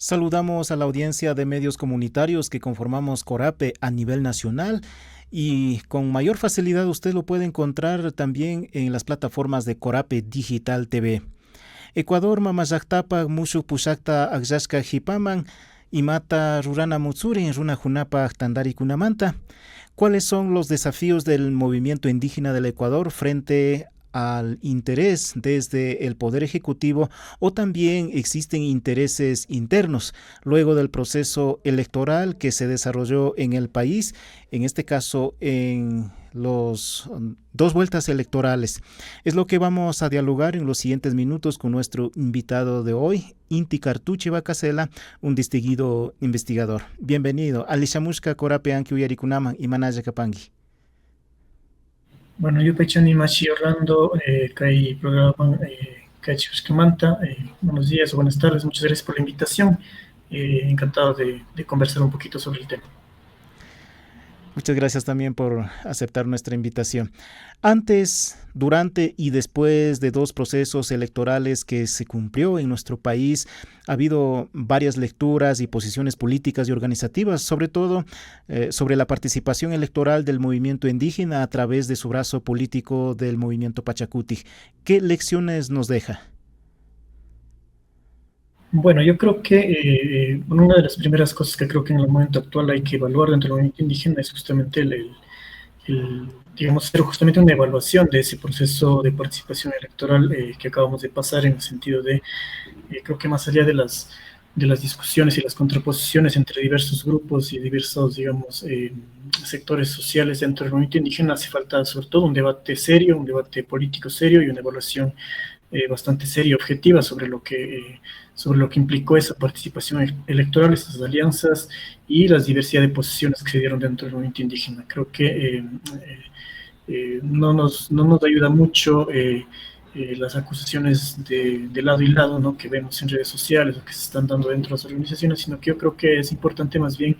Saludamos a la audiencia de medios comunitarios que conformamos Corape a nivel nacional y con mayor facilidad usted lo puede encontrar también en las plataformas de Corape Digital TV. Ecuador mamayaqtapa mushuq pushaqta aqllashqa hipaman imata rurana mutsuri runa hunapa tandarikunamanta. ¿Cuáles son los desafíos del movimiento indígena del Ecuador frente al interés desde el Poder Ejecutivo o también existen intereses internos luego del proceso electoral que se desarrolló en el país, en este caso en los dos vueltas electorales? Es lo que vamos a dialogar en los siguientes minutos con nuestro invitado de hoy, Inti Cartuche Bacasela, un distinguido investigador. Bienvenido. Alishamushka Corape Anki Uyarikunama y Manaya Kapangi. Bueno, yo pechani machi Orlando, kai programa Kachuskamanta. Buenos días o buenas tardes, muchas gracias por la invitación. Encantado de conversar un poquito sobre el tema. Muchas gracias también por aceptar nuestra invitación. Antes, durante y después de dos procesos electorales que se cumplió en nuestro país, ha habido varias lecturas y posiciones políticas y organizativas, sobre todo sobre la participación electoral del movimiento indígena a través de su brazo político del movimiento Pachacuti. ¿Qué lecciones nos deja? Bueno, yo creo que una de las primeras cosas que creo que en el momento actual hay que evaluar dentro del movimiento indígena es justamente digamos, hacer justamente una evaluación de ese proceso de participación electoral que acabamos de pasar, en el sentido de, creo que más allá de las discusiones y las contraposiciones entre diversos grupos y diversos, digamos, sectores sociales dentro del movimiento indígena, hace falta sobre todo un debate serio, un debate político serio y una evaluación bastante seria y objetiva sobre lo que implicó esa participación electoral, esas alianzas y las diversidad de posiciones que se dieron dentro del movimiento indígena. Creo que no nos ayuda mucho las acusaciones de lado y lado, ¿no?, que vemos en redes sociales o que se están dando dentro de las organizaciones, sino que yo creo que es importante más bien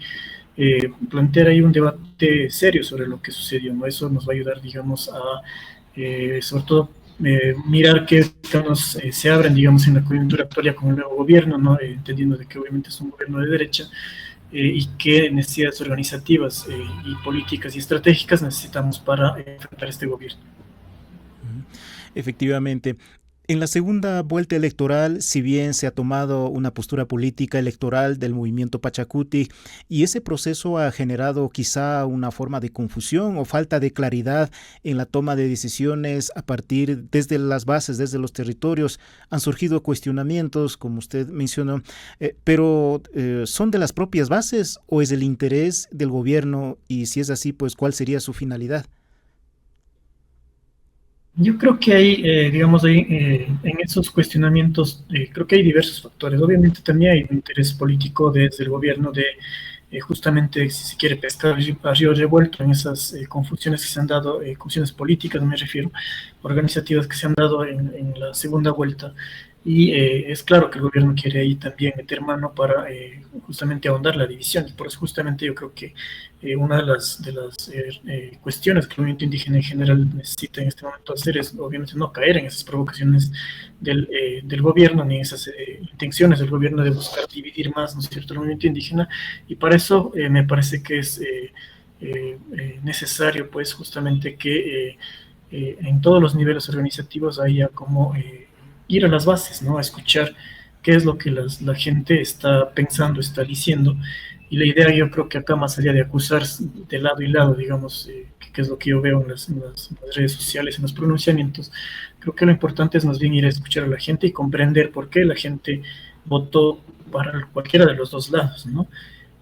plantear ahí un debate serio sobre lo que sucedió, ¿no? Eso nos va a ayudar, digamos, a sobre todo mirar qué planos se abren, digamos, en la coyuntura actual ya con el nuevo gobierno, ¿no? Entendiendo de que obviamente es un gobierno de derecha, y qué necesidades organizativas y políticas y estratégicas necesitamos para enfrentar este gobierno. Efectivamente. En la segunda vuelta electoral, si bien se ha tomado una postura política electoral del movimiento Pachacuti, y ese proceso ha generado quizá una forma de confusión o falta de claridad en la toma de decisiones a partir desde las bases, desde los territorios, han surgido cuestionamientos, como usted mencionó, pero ¿son de las propias bases o es el interés del gobierno? Y si es así, pues ¿cuál sería su finalidad? Yo creo que hay, digamos, ahí, en esos cuestionamientos, creo que hay diversos factores. Obviamente también hay un interés político desde el gobierno de justamente, si se quiere, pescar a río revuelto en esas confusiones que se han dado, confusiones políticas, me refiero, organizativas que se han dado en la segunda vuelta. Y es claro que el gobierno quiere ahí también meter mano para justamente ahondar la división. Y por eso justamente yo creo que una de las cuestiones que el movimiento indígena en general necesita en este momento hacer es obviamente no caer en esas provocaciones del gobierno ni esas intenciones del gobierno de buscar dividir más, ¿no es cierto?, el movimiento indígena. Y para eso me parece que es necesario, pues, justamente que en todos los niveles organizativos haya como ir a las bases, ¿no?, a escuchar qué es lo que la gente está pensando, está diciendo. Y la idea, yo creo que acá, más allá de acusar de lado y lado, digamos, que es lo que yo veo en las redes sociales, en los pronunciamientos, creo que lo importante es más bien ir a escuchar a la gente y comprender por qué la gente votó para cualquiera de los dos lados, ¿no?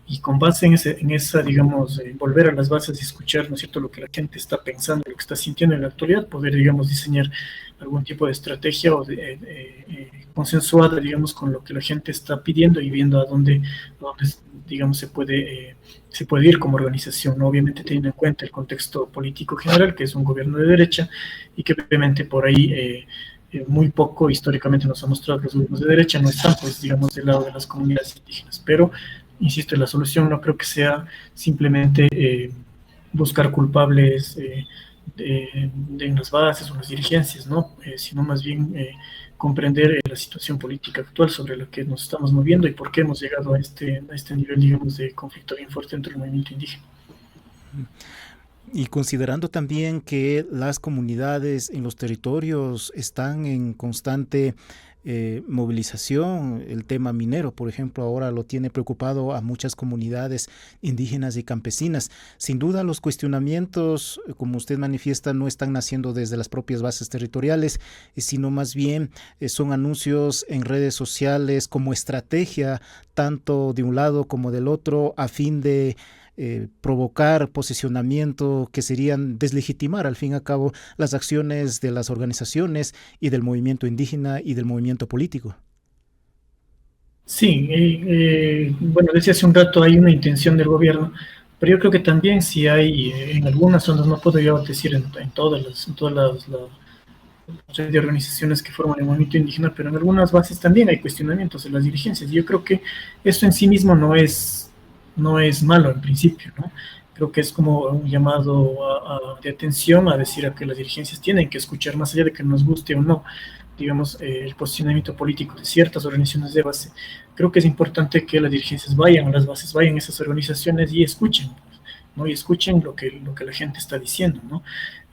Y con base en esa, digamos, volver a las bases y escuchar, ¿no es cierto?, lo que la gente está pensando, lo que está sintiendo en la actualidad, poder, digamos, diseñar algún tipo de estrategia o consensuada, digamos, con lo que la gente está pidiendo y viendo a dónde digamos, se puede ir como organización, ¿no? Obviamente teniendo en cuenta el contexto político general, que es un gobierno de derecha, y que obviamente por ahí muy poco históricamente nos ha mostrado que los gobiernos de derecha no están, pues, digamos, del lado de las comunidades indígenas. Pero insisto, la solución no creo que sea simplemente buscar culpables en las bases o en las dirigencias, ¿no? Sino más bien comprender la situación política actual sobre la que nos estamos moviendo y por qué hemos llegado a este nivel, digamos, de conflicto bien fuerte dentro del movimiento indígena. Y considerando también que las comunidades en los territorios están en constante movilización, el tema minero, por ejemplo, ahora lo tiene preocupado a muchas comunidades indígenas y campesinas. Sin duda, los cuestionamientos, como usted manifiesta, no están naciendo desde las propias bases territoriales, sino más bien son anuncios en redes sociales como estrategia, tanto de un lado como del otro, a fin de provocar posicionamiento que serían deslegitimar al fin y al cabo las acciones de las organizaciones y del movimiento indígena y del movimiento político. Sí, bueno, decía hace un rato, hay una intención del gobierno, pero yo creo que también si hay en algunas zonas, no puedo yo decir en todas las redes de organizaciones que forman el movimiento indígena, pero en algunas bases también hay cuestionamientos de las dirigencias. Y yo creo que eso en sí mismo no es malo en principio, ¿no? Creo que es como un llamado de atención a decir a que las dirigencias tienen que escuchar, más allá de que nos guste o no, digamos, el posicionamiento político de ciertas organizaciones de base. Creo que es importante que las dirigencias vayan a las bases, vayan a esas organizaciones y escuchen, ¿no? Y escuchen lo que la gente está diciendo, ¿no?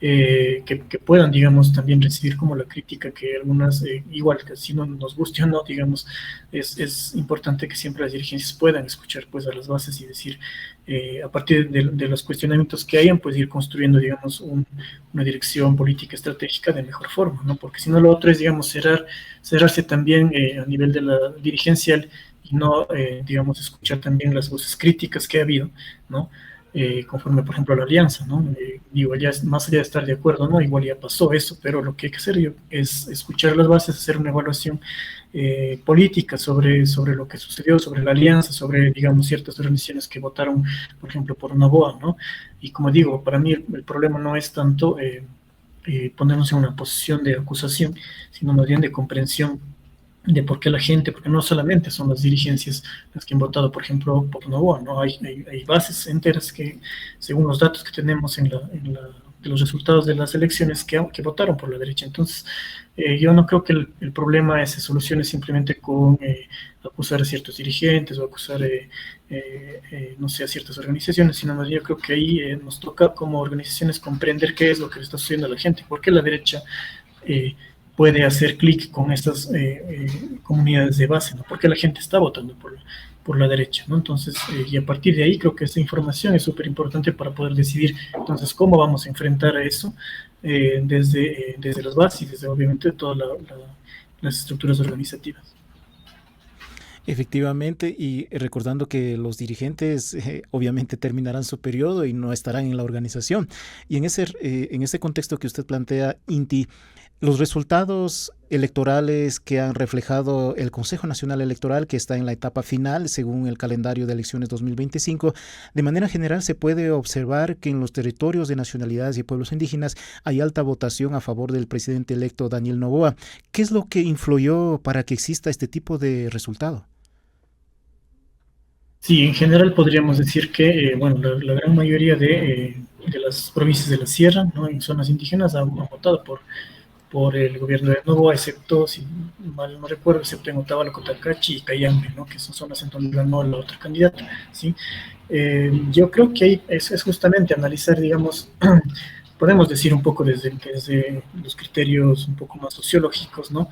Que puedan, digamos, también recibir como la crítica que algunas, igual que si no nos guste o no, digamos, es importante que siempre las dirigencias puedan escuchar pues a las bases y decir, a partir de los cuestionamientos que hayan, pues ir construyendo, digamos, una dirección política estratégica de mejor forma, ¿no? Porque si no, lo otro es, digamos, cerrarse también a nivel de la dirigencial y no, digamos, escuchar también las voces críticas que ha habido, ¿no? Conforme, por ejemplo, a la alianza, ¿no? Digo, ya más allá de estar de acuerdo, ¿no? Igual ya pasó eso, pero lo que hay que hacer es escuchar las bases, hacer una evaluación política sobre lo que sucedió, sobre la alianza, sobre, digamos, ciertas organizaciones que votaron, por ejemplo, por Noboa, ¿no? Y como digo, para mí el problema no es tanto ponernos en una posición de acusación, sino más bien de comprensión de por qué la gente, porque no solamente son las dirigencias las que han votado, por ejemplo, por Noboa, ¿no? Hay bases enteras que, según los datos que tenemos de los resultados de las elecciones, que votaron por la derecha. Entonces, yo no creo que el problema se solucione simplemente con acusar a ciertos dirigentes o acusar, no sé, a ciertas organizaciones, sino más bien yo creo que ahí nos toca como organizaciones comprender qué es lo que le está sucediendo a la gente, por qué la derecha puede hacer clic con estas comunidades de base, ¿no? Porque la gente está votando por la derecha, ¿no? Entonces, y a partir de ahí creo que esta información es súper importante para poder decidir, entonces, cómo vamos a enfrentar a eso desde las bases y desde, obviamente, todas las estructuras organizativas. Efectivamente, y recordando que los dirigentes obviamente terminarán su periodo y no estarán en la organización. Y en ese contexto que usted plantea, Inti, los resultados electorales que han reflejado el Consejo Nacional Electoral, que está en la etapa final según el calendario de elecciones 2025, de manera general se puede observar que en los territorios de nacionalidades y pueblos indígenas hay alta votación a favor del presidente electo Daniel Noboa. ¿Qué es lo que influyó para que exista este tipo de resultado? Sí, en general podríamos decir que, bueno, la gran mayoría de las provincias de la Sierra, ¿no? En zonas indígenas han votado por el gobierno de Noboa, excepto, si mal no recuerdo, excepto en Otavalo, Cotacachi y Cayambe, ¿no? Que son zonas en donde ganó la otra candidata, ¿sí? Yo creo que ahí es justamente analizar, digamos, podemos decir un poco desde los criterios un poco más sociológicos, ¿no?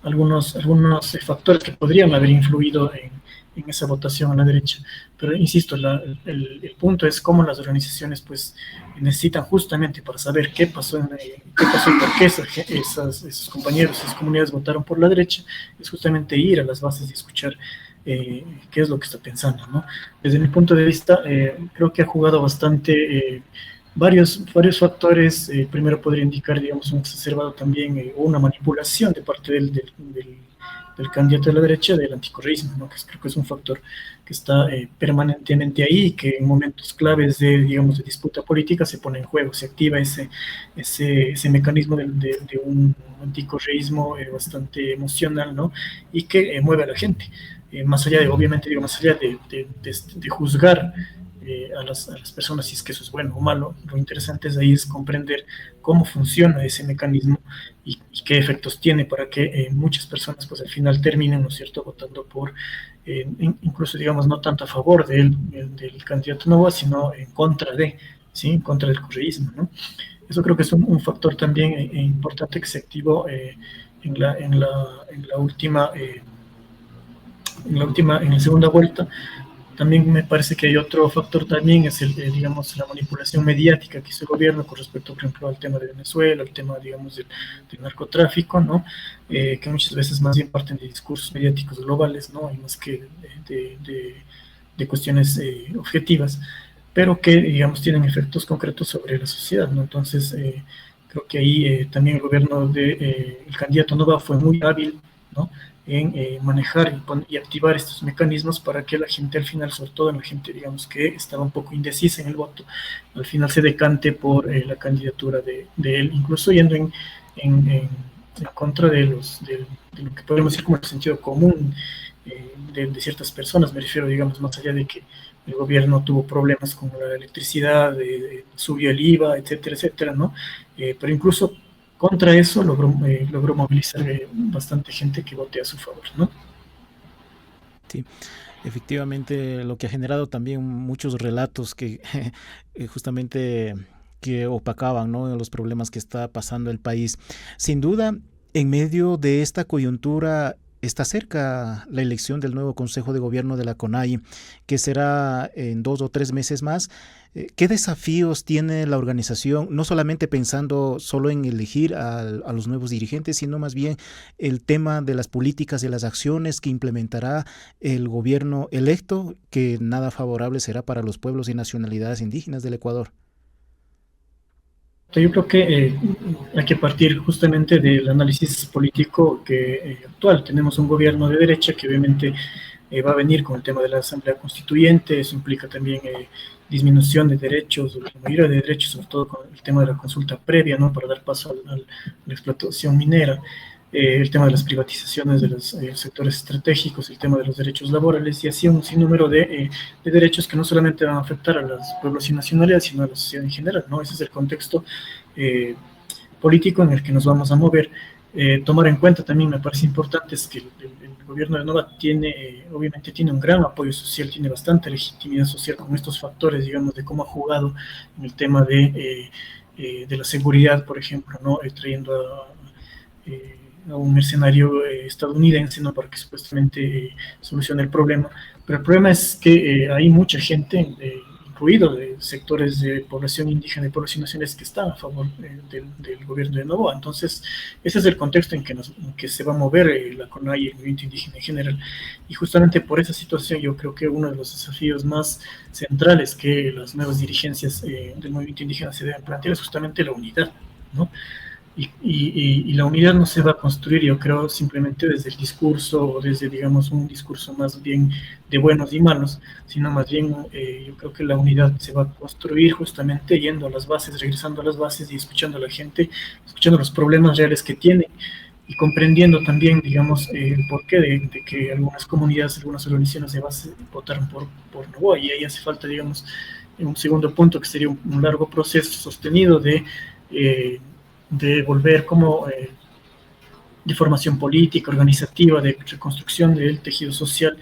Algunos factores que podrían haber influido en esa votación a la derecha. Pero insisto, el punto es cómo las organizaciones pues necesitan justamente para saber qué pasó y por qué esos compañeros, esas comunidades votaron por la derecha, es justamente ir a las bases y escuchar qué es lo que está pensando, ¿no? Desde mi punto de vista, creo que ha jugado bastante varios factores. Primero podría indicar, digamos, un exacerbado también una manipulación de parte del candidato de la derecha del anticorreísmo, ¿no? Que creo que es un factor que está permanentemente ahí y que en momentos claves digamos, de disputa política se pone en juego, se activa ese mecanismo de un anticorreísmo bastante emocional, ¿no? Y que mueve a la gente. Más allá de, obviamente, digo, más allá de juzgar a las personas si es que eso es bueno o malo. Lo interesante es ahí es comprender cómo funciona ese mecanismo y qué efectos tiene para que muchas personas pues al final terminen, ¿no es cierto?, votando por, incluso digamos, no tanto a favor del candidato Novoa, sino en contra de, ¿sí?, en contra del correísmo, ¿no? Eso creo que es un factor también importante que se activó en la última, en la segunda vuelta. También me parece que hay otro factor también, es digamos, la manipulación mediática que hizo el gobierno con respecto, por ejemplo, al tema de Venezuela, al tema, digamos, del narcotráfico, ¿no? Que muchas veces más bien parten de discursos mediáticos globales, ¿no? Y más que de cuestiones objetivas, pero que, digamos, tienen efectos concretos sobre la sociedad, ¿no? Entonces, creo que ahí también el gobierno el candidato Nova fue muy hábil, ¿no?, en manejar y activar estos mecanismos para que la gente al final, sobre todo la gente, digamos, que estaba un poco indecisa en el voto, al final se decante por la candidatura de él, incluso yendo en contra de lo que podemos decir como el sentido común de ciertas personas. Me refiero, digamos, más allá de que el gobierno tuvo problemas con la electricidad, subió el IVA, etcétera, etcétera, ¿no? Pero incluso contra eso logró movilizar bastante gente que vote a su favor, ¿no? Sí, efectivamente, lo que ha generado también muchos relatos que justamente que opacaban, ¿no?, los problemas que está pasando el país. Sin duda, en medio de esta coyuntura está cerca la elección del nuevo Consejo de Gobierno de la CONAIE, que será en 2 o 3 meses más. ¿Qué desafíos tiene la organización, no solamente pensando solo en elegir a los nuevos dirigentes, sino más bien el tema de las políticas y las acciones que implementará el gobierno electo, que nada favorable será para los pueblos y nacionalidades indígenas del Ecuador? Yo creo que hay que partir justamente del análisis político actual. Tenemos un gobierno de derecha que obviamente va a venir con el tema de la Asamblea Constituyente. Eso implica también disminución de derechos, la mayoría de derechos, sobre todo con el tema de la consulta previa, ¿no?, para dar paso a la explotación minera, el tema de las privatizaciones de los sectores estratégicos, el tema de los derechos laborales y así un sinnúmero de derechos que no solamente van a afectar a los pueblos y nacionalidades, sino a la sociedad en general, ¿no? Ese es el contexto político en el que nos vamos a mover. Tomar en cuenta también me parece importante es que el gobierno de Nova obviamente tiene un gran apoyo social, tiene bastante legitimidad social con estos factores, digamos, de cómo ha jugado en el tema de la seguridad, por ejemplo, ¿no? Trayendo a un mercenario estadounidense, ¿no?, para que supuestamente solucione el problema. Pero el problema es que hay mucha gente, incluido de sectores de población indígena y población nacionales, que están a favor del gobierno de Novoa. Entonces, ese es el contexto en que se va a mover la CONAIE y el movimiento indígena en general. Y justamente por esa situación yo creo que uno de los desafíos más centrales que las nuevas dirigencias del movimiento indígena se deben plantear es justamente la unidad, ¿no? Y la unidad no se va a construir, yo creo, simplemente desde el discurso o desde, digamos, un discurso más bien de buenos y malos, sino más bien yo creo que la unidad se va a construir justamente yendo a las bases, regresando a las bases y escuchando a la gente, escuchando los problemas reales que tiene y comprendiendo también, digamos, el porqué de que algunas comunidades, algunas organizaciones de base votaron por Novoa, y ahí hace falta, digamos, un segundo punto que sería un largo proceso sostenido de volver como de formación política, organizativa, de reconstrucción del tejido social,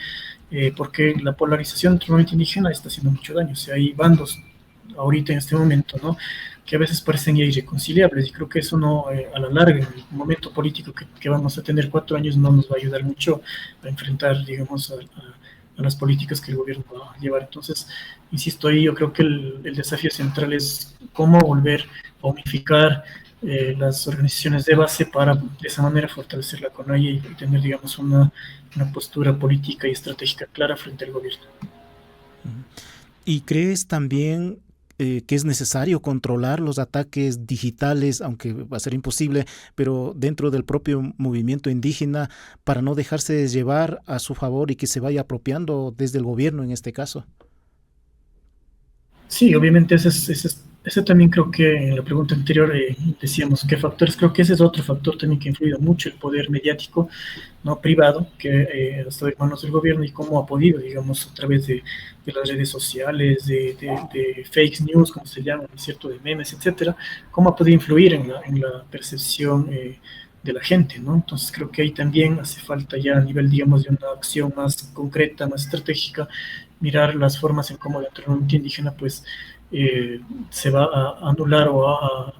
porque la polarización entre el movimiento indígena está haciendo mucho daño. O sea, hay bandos ahorita en este momento, ¿no?, que a veces parecen ya irreconciliables, y creo que eso no, a la larga, en el momento político que vamos a tener 4 años, no nos va a ayudar mucho a enfrentar, digamos, a las políticas que el gobierno va a llevar. Entonces, insisto, ahí yo creo que el desafío central es cómo volver a unificar las organizaciones de base para de esa manera fortalecer la CONAIE y tener, digamos, una postura política y estratégica clara frente al gobierno. ¿Y crees también que es necesario controlar los ataques digitales, aunque va a ser imposible, pero dentro del propio movimiento indígena, para no dejarse llevar a su favor y que se vaya apropiando desde el gobierno en este caso? Sí, obviamente ese es Ese también creo que en la pregunta anterior decíamos qué factores, creo que ese es otro factor también que ha influido mucho, el poder mediático, no privado, que ha estado en manos del gobierno y cómo ha podido, digamos, a través de las redes sociales, de fake news, como se llama, ¿cierto?, de memes, etcétera, cómo ha podido influir en la percepción de la gente, ¿no? Entonces creo que ahí también hace falta ya a nivel, digamos, de una acción más concreta, más estratégica, mirar las formas en cómo dentro del movimiento indígena, pues, se va a anular o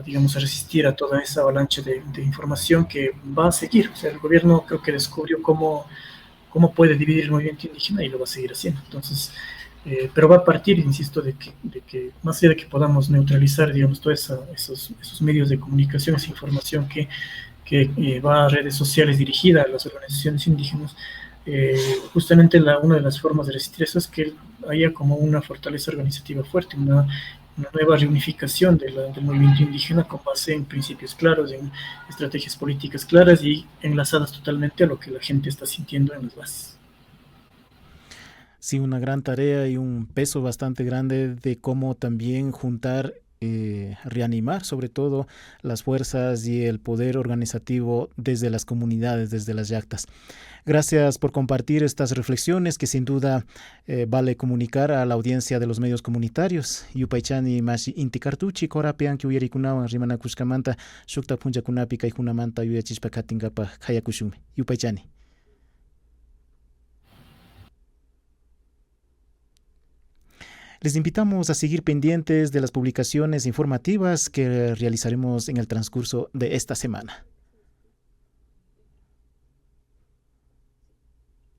digamos, a resistir a toda esa avalancha de información que va a seguir. O sea, el gobierno creo que descubrió cómo puede dividir el movimiento indígena y lo va a seguir haciendo. Entonces, pero va a partir, insisto, de que más allá de que podamos neutralizar, digamos, todos esos medios de comunicación, esa información que va a redes sociales dirigida a las organizaciones indígenas, justamente una de las formas de resistir eso es que haya como una fortaleza organizativa fuerte, una nueva reunificación del movimiento indígena con base en principios claros, en estrategias políticas claras y enlazadas totalmente a lo que la gente está sintiendo en las bases. Sí, una gran tarea y un peso bastante grande de cómo también juntar, reanimar sobre todo las fuerzas y el poder organizativo desde las comunidades, desde las yactas. Gracias por compartir estas reflexiones que sin duda vale comunicar a la audiencia de los medios comunitarios. Yupaychani mashi inti cartuchi korapian que uyarikunawan rimanakushkamanta shukta punjakunapi kaykunamanta yuyachishpa katingapa hayakushumi. Yupaychani. Les invitamos a seguir pendientes de las publicaciones informativas que realizaremos en el transcurso de esta semana.